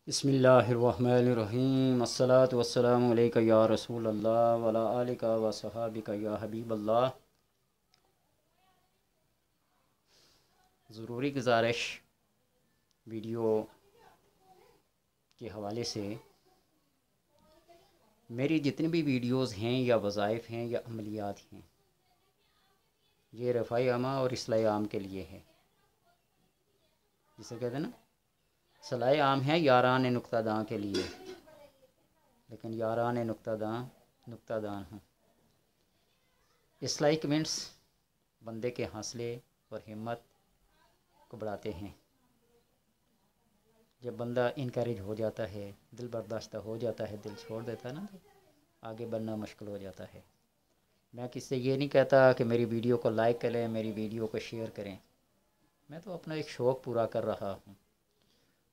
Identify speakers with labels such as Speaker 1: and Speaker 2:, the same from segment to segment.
Speaker 1: بسم اللہ الرحمن الرحیم الصلاۃ والسلام علیکہ یا رسول اللہ وعلی آلکہ و صحابکہ یا حبیب اللہ۔ ضروری گزارش ویڈیو کے حوالے سے، میری جتنی بھی ویڈیوز ہیں یا وظائف ہیں یا عملیات ہیں، یہ رفع عامہ اور اصلاح عام کے لیے ہے۔ جسے کہتے ہیں نا، صلاح عام ہے یاران نقطہ داں کے لیے، لیکن یاران نقطہ داں ہوں۔ اصلاحی کمنٹس بندے کے حوصلے اور ہمت کو بڑھاتے ہیں۔ جب بندہ انکریج ہو جاتا ہے، دل برداشتہ ہو جاتا ہے، دل چھوڑ دیتا ہے نا، تو آگے بڑھنا مشکل ہو جاتا ہے۔ میں کسی سے یہ نہیں کہتا کہ میری ویڈیو کو لائک کریں، میری ویڈیو کو شیئر کریں۔ میں تو اپنا ایک شوق پورا کر رہا ہوں،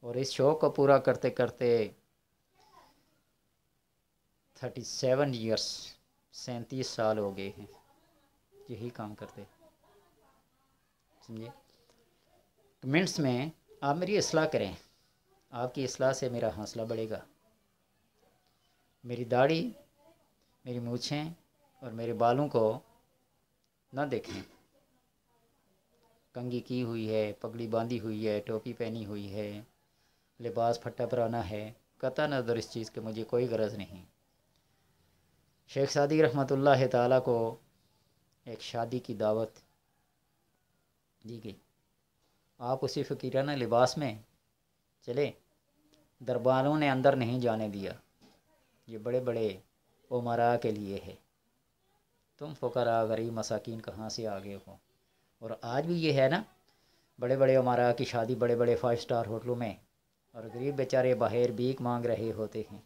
Speaker 1: اور اس شوق کو پورا کرتے کرتے 37 ایئرس 37 سال ہو گئے ہیں یہی کام کرتے، سمجھے۔ کمنٹس میں آپ میری اصلاح کریں، آپ کی اصلاح سے میرا حوصلہ بڑھے گا۔ میری داڑھی، میری مونچھیں اور میرے بالوں کو نہ دیکھیں، کنگھی کی ہوئی ہے، پگڑی باندھی ہوئی ہے، ٹوپی پہنی ہوئی ہے، لباس پھٹا پرانا ہے، قطع نظر اس چیز کے مجھے کوئی غرض نہیں۔ شیخ سعدی رحمۃ اللہ تعالیٰ کو ایک شادی کی دعوت دی گئی، آپ اسی فقیرانہ لباس میں چلے، درباروں نے اندر نہیں جانے دیا۔ یہ بڑے بڑے امراء کے لیے ہے، تم فقراء غریب مساکین کہاں سے آگے ہو۔ اور آج بھی یہ ہے نا، بڑے بڑے امراء کی شادی بڑے بڑے 5 سٹار ہوٹلوں میں، اور غریب بیچارے باہر بھیک مانگ رہے ہوتے ہیں۔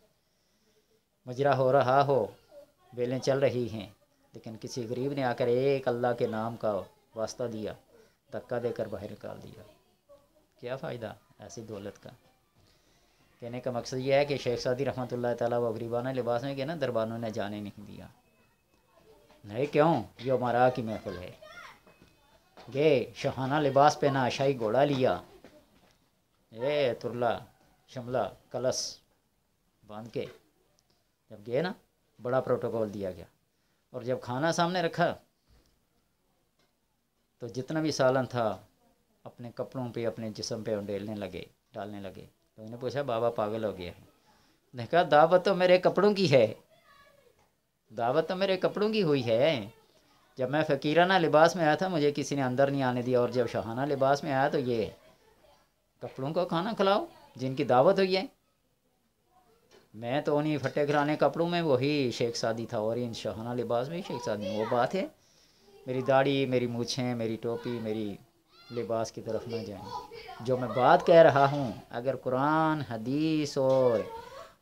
Speaker 1: مجرا ہو رہا ہو، بیلیں چل رہی ہیں، لیکن کسی غریب نے آ کر ایک اللہ کے نام کا واسطہ دیا، دھکا دے کر باہر نکال دیا۔ کیا فائدہ ایسی دولت کا۔ کہنے کا مقصد یہ ہے کہ شیخ سعدی رحمۃ اللہ تعالیٰ وہ غریبانہ لباس میں کہ نا دربانوں نے جانے نہیں دیا۔ نہیں کیوں؟ یہ امراء کی محفل ہے۔ گئے شاہانہ لباس پہنا، شاہی گھوڑا لیا، ترلا شملہ کلس باندھ کے جب گئے نا، بڑا پروٹوکول دیا گیا۔ اور جب کھانا سامنے رکھا تو جتنا بھی سالن تھا اپنے کپڑوں پہ، اپنے جسم پہ ڈالنے لگے۔ تو انہوں نے پوچھا بابا پاگل ہو گیا ہے؟ نے کہا دعوت تو میرے کپڑوں کی ہے، دعوت تو میرے کپڑوں کی ہوئی ہے۔ جب میں فقیرانہ لباس میں آیا تھا مجھے کسی نے اندر نہیں آنے دیا، اور جب شاہانہ لباس میں آیا تو یہ کپڑوں کو کھانا کھلاؤ جن کی دعوت ہوئی ہے۔ میں تو انہیں پھٹے گھرانے کپڑوں میں وہی شیخ سعدی تھا، اور ان شاہانہ لباس میں شیخ سعدی، وہ بات ہے۔ میری داڑھی، میری مونچھیں، میری ٹوپی، میری لباس کی طرف نہ جائیں۔ جو میں بات کہہ رہا ہوں، اگر قرآن حدیث اور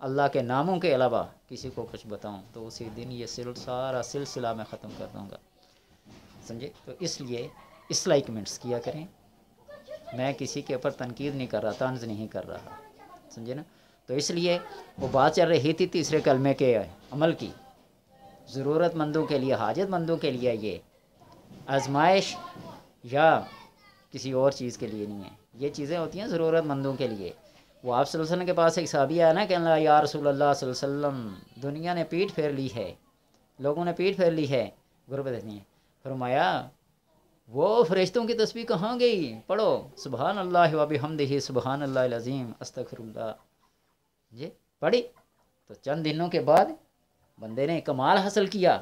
Speaker 1: اللہ کے ناموں کے علاوہ کسی کو کچھ بتاؤں تو اسی دن یہ سارا سلسلہ میں ختم کر دوں گا، سمجھے۔ تو اس لیے اصلاحی کمنٹس کیا کریں۔ میں کسی کے اوپر تنقید نہیں کر رہا، طنز نہیں کر رہا، سمجھے نا۔ تو اس لیے وہ بات چل رہی تھی تیسرے کلمے کے عمل کی، ضرورت مندوں کے لیے، حاجت مندوں کے لیے، یہ آزمائش یا کسی اور چیز کے لیے نہیں ہے۔ یہ چیزیں ہوتی ہیں ضرورت مندوں کے لیے۔ وہ آپ صلی اللہ علیہ وسلم کے پاس ایک صحابی آیا نا کہ اللہ یا رسول اللہ صلی اللہ علیہ وسلم، دنیا نے پیٹ پھیر لی ہے، لوگوں نے پیٹ پھیر لی ہے، غربت نہیں ہے۔ فرمایا وہ فرشتوں کی تسبیح کہاں گئی؟ پڑھو سبحان اللہ و بحمدہ سبحان اللہ العظیم استغفر اللہ، جی پڑھی تو چند دنوں کے بعد بندے نے کمال حاصل کیا،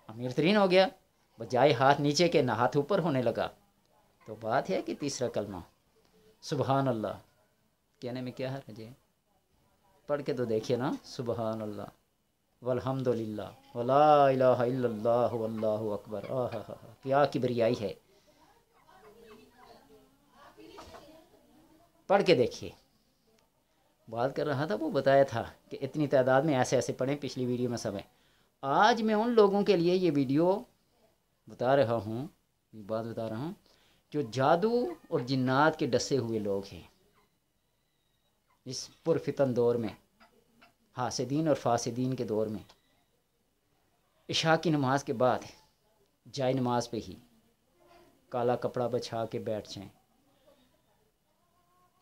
Speaker 1: امیر ترین ہو گیا، بجائے ہاتھ نیچے کے نہ ہاتھ اوپر ہونے لگا۔ تو بات ہے کہ تیسرا کلمہ سبحان اللہ کہنے میں کیا حرج ہے؟ پڑھ کے تو دیکھیے نا، سبحان اللہ والحمد للہ ولا الہ الا اللہ واللہ اکبر، کیا کبریائی ہے۔ پڑھ کے دیکھیے۔ بات کر رہا تھا، وہ بتایا تھا کہ اتنی تعداد میں ایسے ایسے پڑھیں، پچھلی ویڈیو میں سب ہے۔ آج میں ان لوگوں کے لیے یہ ویڈیو بتا رہا ہوں، یہ بات بتا رہا ہوں جو جادو اور جنات کے ڈسے ہوئے لوگ ہیں اس پرفتن دور میں، حاسدین اور فاسدین کے دور میں۔ عشاء کی نماز کے بعد جائے نماز پہ ہی کالا کپڑا بچھا کے بیٹھ جائیں،